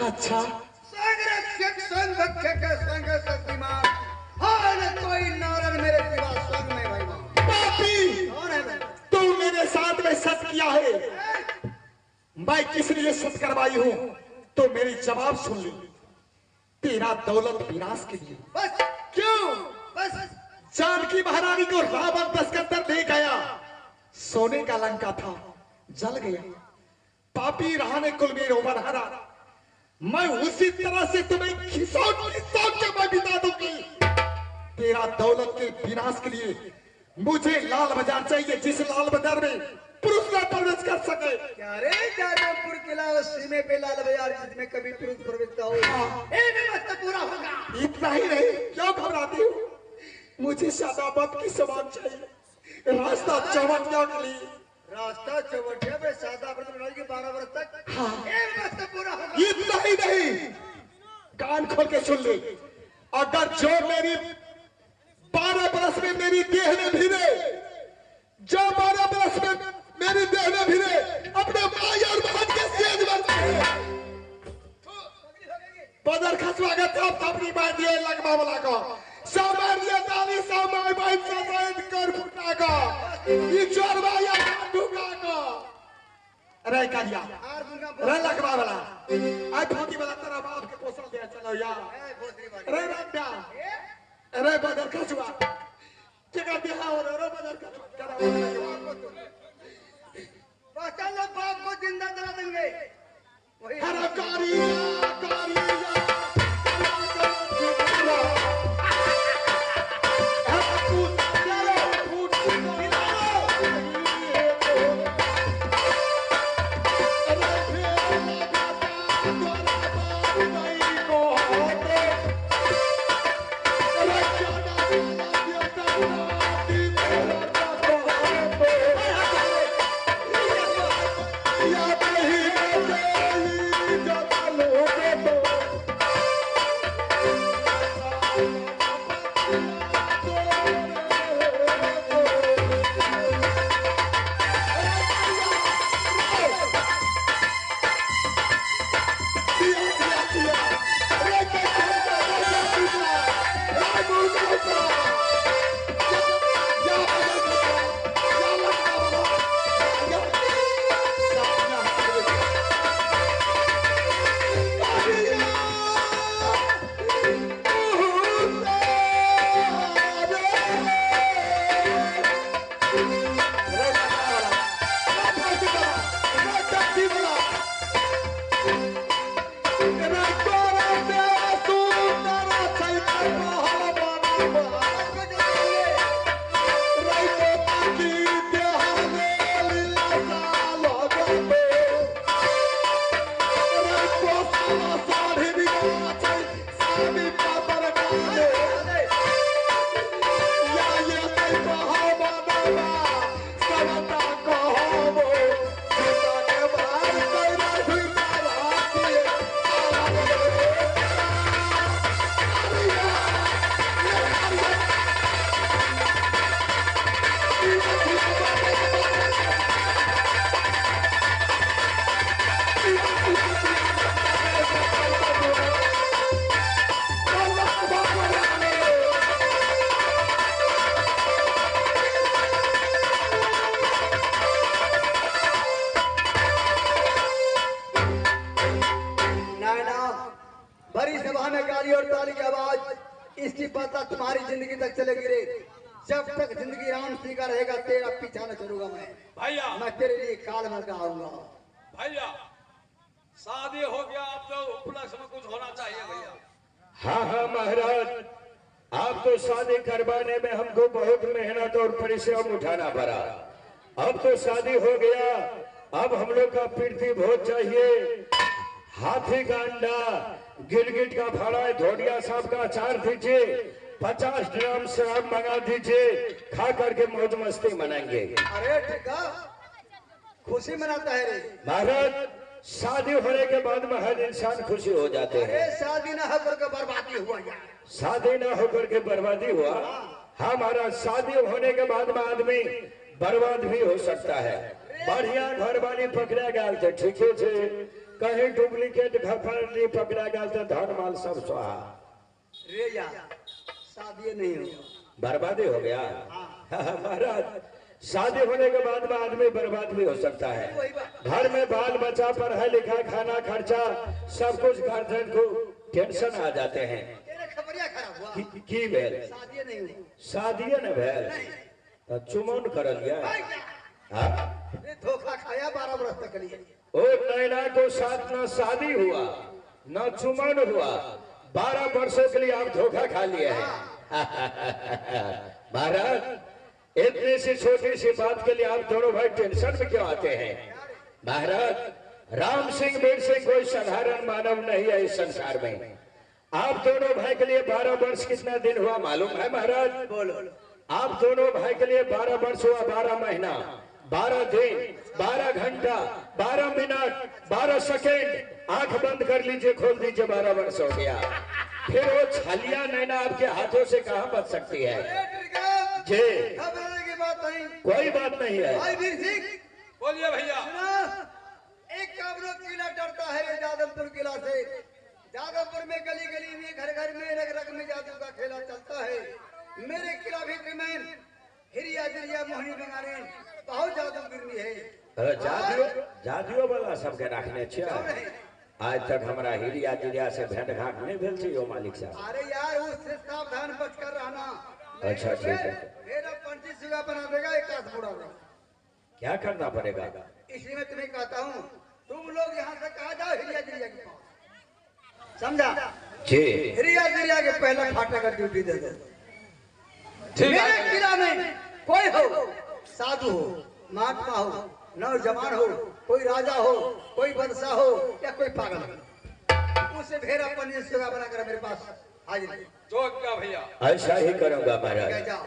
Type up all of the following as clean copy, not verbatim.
अच्छा कोई नारद मेरे सिवा संग में भाई पापी, कौन है? तू मेरे साथ में सच किया है। मैं किस लिए सच करवाई हूँ तो मेरी जवाब सुन ली। तेरा दौलत विनाश के लिए। बस क्यों? बस जानकी महारानी को रावण दशकंदर ले गया, सोने का लंका था, जल गया। पापी रहा ने कुल में रोबन हरा। मैं उसी तरह से तुम्हें खिसौट खिसौट के मैं बिता दूंगी। तेरा दौलत के विनाश के लिए मुझे लाल बाजार चाहिए, जिस लाल बाजार में पुरुष न प्रवेश कर सके। क्या रे जादवपुर किला उस सीमे पे लाल बाजार जिसमें कभी पुरुष प्रवेश हो मस्त पूरा होगा। इतना ही नहीं, क्यों घबराती हो? मुझे शादाबाद की समान चाहिए, रास्ता चौवटिया के लिए। रास्ता चौवटिया में सादा व्रत के 12 वर्ष तक मस्त पूरा होगा। इतना ही नहीं, कान खोल के सुन ले। अगर जो मेरी 12 बरस में मेरी देह में भिड़े, जो 12 बरस में मेरी देह में भिड़े, अपने भाई और बहन के सेज बदर खसवा के तब अपनी बात दिए लगवा वाला को सामान्य दानी सामान्य बात से जैन कर फुटा का ये चोरवा या ढूंगा को रे कालिया रे लगवा वाला आज फौजी वाला तेरा बाप के पोसल दिया। चलो यार रे रंडा रे बदर खसवा जगह दिया और रे बदर खसवा करा चलो बाप को जिंदा जला देंगे। हरा कारिया कारिया इसकी पता तुम्हारी जिंदगी तक चलेगी रे। जब तक जिंदगी राम सिंह का रहेगा तेरा पीछा न छोड़ूंगा मैं। भैया मैं तेरे लिए काल मर का आऊंगा। भैया शादी हो गया, अब तो उपलक्ष्य में कुछ होना चाहिए भैया। हाँ हाँ महाराज, आप तो शादी करवाने में हमको बहुत मेहनत और परिश्रम उठाना पड़ा। अब तो शादी हो गया, अब हम लोग का प्रीति भोज चाहिए। हाथी का अंडा, गिरगिट का फाड़ा, धोडिया सांप का अचार दीजिए, 50 ग्राम शराब मंगा दीजिए, खा करके मौज मस्ती मनाएंगे। अरे ठीक है, खुशी मनाता है रे महाराज। शादी होने के बाद में हर इंसान खुशी हो जाते हैं। शादी ना होकर के बर्बादी हुआ यार। शादी ना होकर के बर्बादी हुआ। हाँ महाराज, शादी होने के बाद में आदमी बर्बाद भी हो सकता है। बढ़िया घर वाली पकड़ा गया तो ठीक है, कहीं डुप्लीकेट घफरनी पकड़ा गया तो धन माल सब स्वाहा। रे यार शादी नहीं होगा, बर्बादी हो गया। महाराज शादी होने के बाद में आदमी बर्बाद भी हो सकता है। घर में बाल बच्चा पढ़ाई लिखा खाना खर्चा सब कुछ गार्जियन को टेंशन आ जाते हैं। तेरे खबरिया खराब हुआ, की भेल शादी नहीं हुई, शादी न भेल तो चुमन कर लिया। हाँ? ये धोखा खाया 12 वर्ष तक लिए। ओ नैना को साथ न शादी हुआ न चुमन हुआ, 12 वर्षों के लिए आप धोखा खा लिए हैं। महाराज इतनी सी छोटी सी बात के लिए आप दोनों भाई टेंशन में क्यों आते हैं? महाराज राम सिंह वीर सिंह कोई साधारण मानव नहीं है इस संसार में। आप दोनों भाई के लिए 12 वर्ष कितना दिन हुआ मालूम है महाराज? बोलो। आप दोनों भाई के लिए 12 वर्ष हुआ, 12 महीना, 12 दिन, 12 घंटा, 12 मिनट, 12 सेकेंड। आंख बंद कर लीजिए, खोल दीजिए, 12 वर्ष हो गया। फिर वो छलिया नैना आपके हाथों से कहां बच सकती है? जी घबराने की बात नहीं, कोई बात नहीं है। भाई वीर सिंह बोलिए भैया। एक काबरो किला डरता है जादवपुर किला से। जादवपुर में गली गली में घर घर में रग रग में जादू का खेला चलता है। मेरे किला भीतर में हिरिया जिरिया मोहनी बंगाने बहुत जादू गिरनी है। जादुओ वाला सबके रखने चाहिए। आज तक हमारा हिरिया जिरिया से भेंट घाट नहीं भेल थी यो मालिक साहब। अरे यार उससे सावधान बच कर रहना। अच्छा ठीक है। मेरा पंची सुगा बना देगा, एक हाथ बुढ़ा देगा। क्या करना पड़ेगा? इसलिए मैं तुम्हें कहता हूँ तुम लोग यहाँ से कहा जाओ हिरिया जिरिया के पास, समझा? जी हिरिया जिरिया के पहला फाटा का ड्यूटी दे दो। ठीक मेरे है। किला में कोई हो, साधु हो, महात्मा हो, नौजवान हो, कोई राजा हो, कोई बादशाह हो या कोई पागल हो, उसे भेड़ा पनीर सुगा बनाकर मेरे पास हाजिर तो क्या भैया? ऐसा ही करूंगा कह महाराज। जाओ।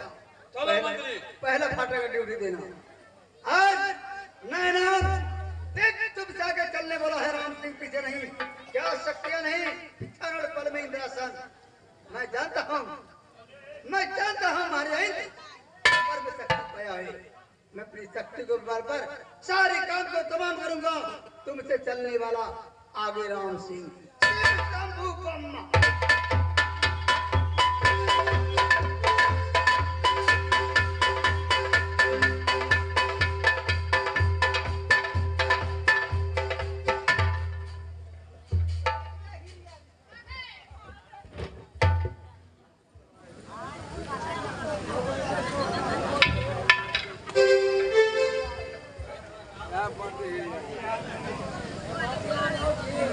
चलो मंत्री। पहला फाटा का ड्यूटी देना। आज नैना देख तुम से आगे चलने वाला है राम सिंह, पीछे नहीं। क्या शक्तियां नहीं, क्षण पल में इंद्रासन। मैं जानता हूँ हमारे पर में शक्ति पाया है। मैं अपनी शक्ति को बल पर सारे काम को तमाम करूंगा। तुमसे चलने वाला आगे राम सिंह। शंभू ब्रह्मा।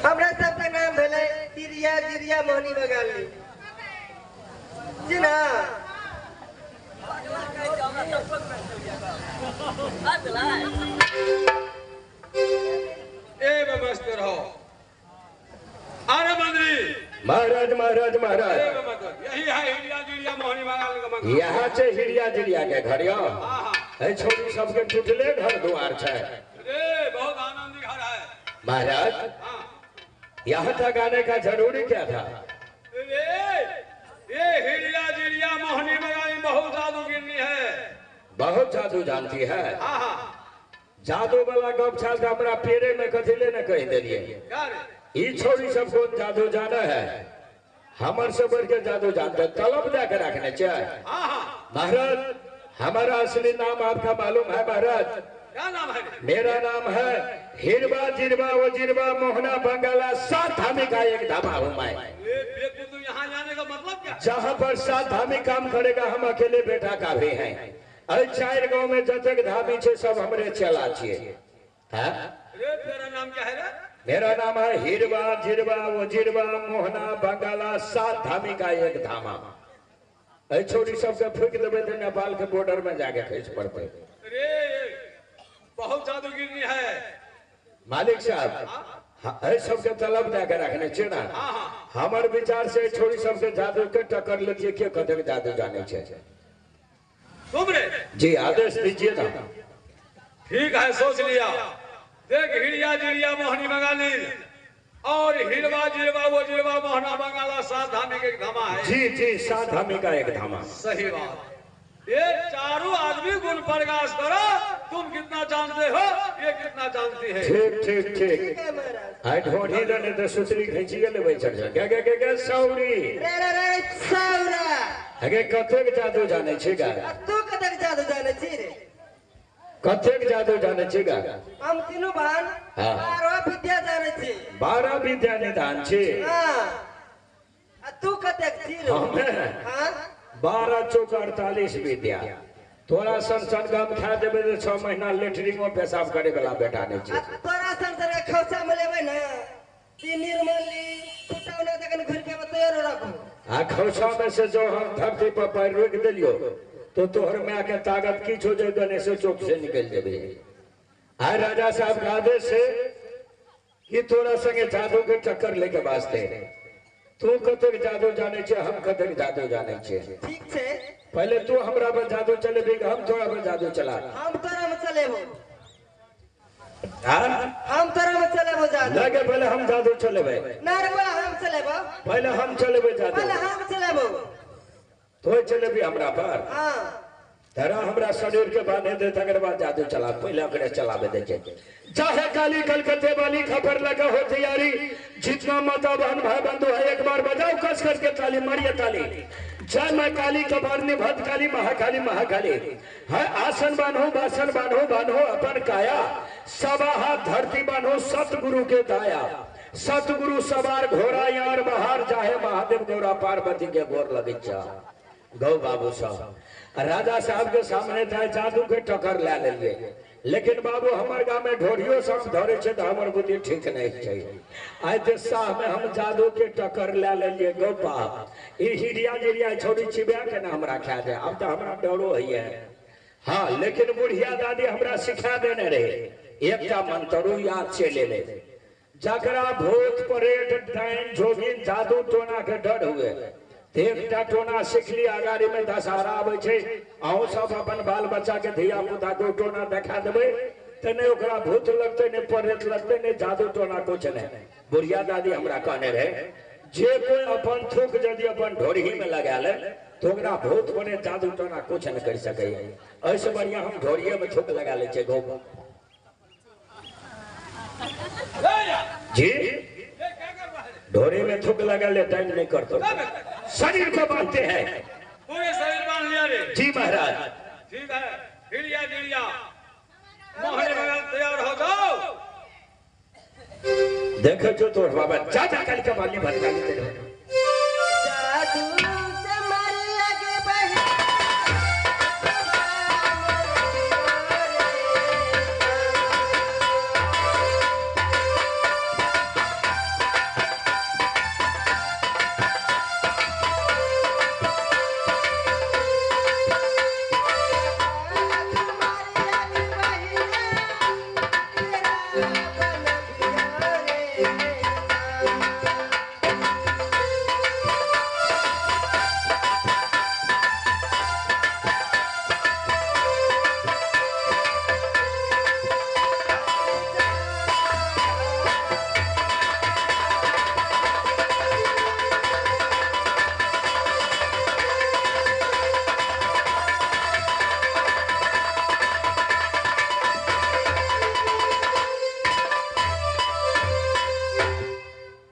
हमरा सबके नाम भेलै तिरिया जिरिया मोहनी बगाली जी ना। ए व्यवस्थित रहो। अरे मंत्री। महाराज महाराज महाराज यही है हिरिया जिरिया मोहनी बंगाल का मकान। यहाँ से हिरिया जिरिया के घर यो हाँ हाँ। है छोटी सबके टूटले घर द्वार है। अरे बहुत आनंदी घर है। महाराज हाँ। यहाँ तक आने का जरूरी क्या था? ये हिरिया जिरिया मोहनी बंगाली बहुत जादू गिरनी है। बहुत जादू जानती है। हाँ हाँ। जादू वाला गप छाल तो हमारा पेड़े में कथी लेने कह दिलिए। क्या रे? ई छोरी सब कौन जादू जाना है? हमर से बढ़ के जादू जानते, तलब जाकर रखने चाहिए। हाँ हाँ। महाराज हमारा असली नाम आपका मालूम है महाराज? क्या नाम है? मेरा नाम है हिरवा जिरवा वो जिरवा मोहना बंगाला 7 धामी का एक धामा हूँ मैं। ये तू यहाँ जाने का मतलब क्या? जहाँ पर 7 धामी काम करेगा हम अकेले बेटा का भी हैं। अरे 4 गांव में जतक धामी छे सब हमरे चला छिए। हाँ? तेरा नाम क्या है रे? मेरा नाम है हिरवा जिरवा वो जिरवा मोहना बंगाला 7 धामी का एक धामा। अरे छोटी सबके फूक देवे तो नेपाल के बॉर्डर में जाके खींच पड़ते। अरे बहुत जादू गिरनी है मालिक साहब। है सबके तलब जाकर रखने चाहिए ना। हमारे विचार से छोड़ी सबके जादू के टक्कर लीजिए के कदर जादू जाने चाहिए। तुम रे? जी आदेश दीजिए ना। ठीक है सोच लिया। देख हिरिया जिरिया मोहनी बंगाली और हिरवा जिरवा वो जिरवा मोहना बंगाला 7 धामी के धामा है। जी जी 7 धामी का एक धामा। सही बात। ये चारों आदमी गुण प्रकाश करो, तुम कितना जानते हो, ये कितना जानती है। ठीक ठीक ठीक ठीक है महाराज। हाय ढोढ़ी ने तो सुतरी खींची ले भाई चढ़ जा क्या सौरी रे सौरा अगे कतेक जादू जाने छी गा तू कतक जादू जाने छी रे कतेक जादू जाने छी गा हम तीनों बहन हाँ। 12 विद्या जाने छी 12 विद्या निदान छी हां तू कतक छी रे हमें हां 12 चौक 48 विद्या तोरा संसन गम खा देबे तो 6 महीना लेटरिंग में पेशाब करे वाला बेटा नहीं छी तोरा संसन के खौसा में लेबै ना ती निर्मली कुटावना तकन घुर के तैयार रखो आ खौसा में से जो हम धरती पर पैर रोक दिलियो तो तोहर में के ताकत की छो जे गणेश चौक से निकल जेबे आ राजा साहब का आदेश है कि तोरा संगे जादू के टक्कर लेके वास्ते तू कतेक जादू जाने छे हम कतेक जादू जाने छे ठीक छे पहले तू हमरा पर जादू चलेबी हम तोरा पर जादू चला हम तोरा में चलेबो हां हम तोरा में चलेबो जादू लगे पहले हम जादू चलेबे ना रे बोला हम चलेबो पहले हम चलेबे जादू पहले हम चलेबो तो चलेबी हमरा पर हां तेरा हमरा शरीर के बांधे दे तकर बाद जादू चला पहले ओकरे चलावे दे के चाहे काली कलकत्ते वाली खबर लगा हो तैयारी जितना माता बहन भाई बंधु है एक बार बजाओ कस कस के ताली मारिए ताली जय मां काली कबारनी भद्रकाली महाकाली महाकाली है आसन बांधो बासन बांधो बांधो अपन काया सवा हाथ धरती बांधो सतगुरु के दाया सतगुरु सवार घोड़ा यार बहार चाहे महादेव गौरा पार्वती के गोर लगे गौ बाबू साहब राजा साहब के सामने था जादू के टक्कर ले लिए लेकिन बाबू हमारे गांव में ढोरियो सब धरे छे तो हमर बुद्धि ठीक नहीं चाहिए आज ते साह में हम जादू के टक्कर ले लिए गोपा ई हिरिया जिरिया छोड़ी छिबा के ना हमरा खा दे अब तो हमरा डरो है हाँ लेकिन बुढ़िया दादी हमरा सिखा देने रहे एकटा मंत्रो याद से ले ले जकरा भूत प्रेत डाइन जोगिन जादू टोना के डर हुए एकटा टोना सीख ली अगाड़ी में दशहरा आवे छे अहूँ सब अपन बाल बच्चा के धिया पुता को टोना देखा देवे तो नहीं ओकरा भूत लगते नहीं प्रेत लगते नहीं जादू टोना कुछ नहीं बुढ़िया दादी हमरा कहने रहे जे कोई अपन थूक यदि अपन ढोरी में लगा ले तो ओकरा भूत बने जादू टोना कुछ नहीं कर सके ऐसे बढ़िया हम ढोरिये में थूक लगा ले छे गो जी ढोरी में थूक लगा ले टाइम नहीं करते शरीर को बांधते हैं पूरे शरीर बांध लिया रे जी महाराज ठीक है हिड़िया जिड़िया मोहन बगल तैयार हो जाओ देखो जो तो बाबा चाचा कल का बाली भर डाली तेरे जादू से मर लगे बहे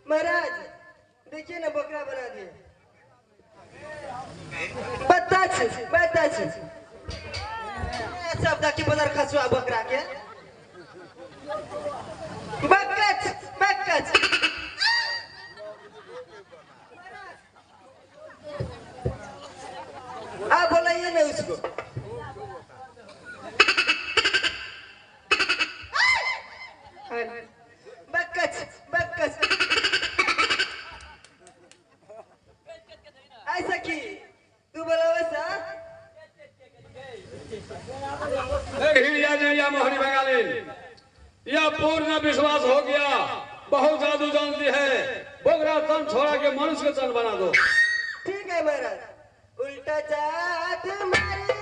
महाराज देखिए ना बकरा बना दिए बता सब दाकी बाजार खसवा बकरा के बकच आप बोलाइए ना उसको बकच ऐसा की तू बोला वैसा हिड़िया जिड़िया मोहनी बंगाली यह पूर्ण विश्वास हो गया बहुत जादू जानती है बोगरा तन छोड़ा के मनुष्य के तन बना दो ठीक है महाराज उल्टा जादू मारे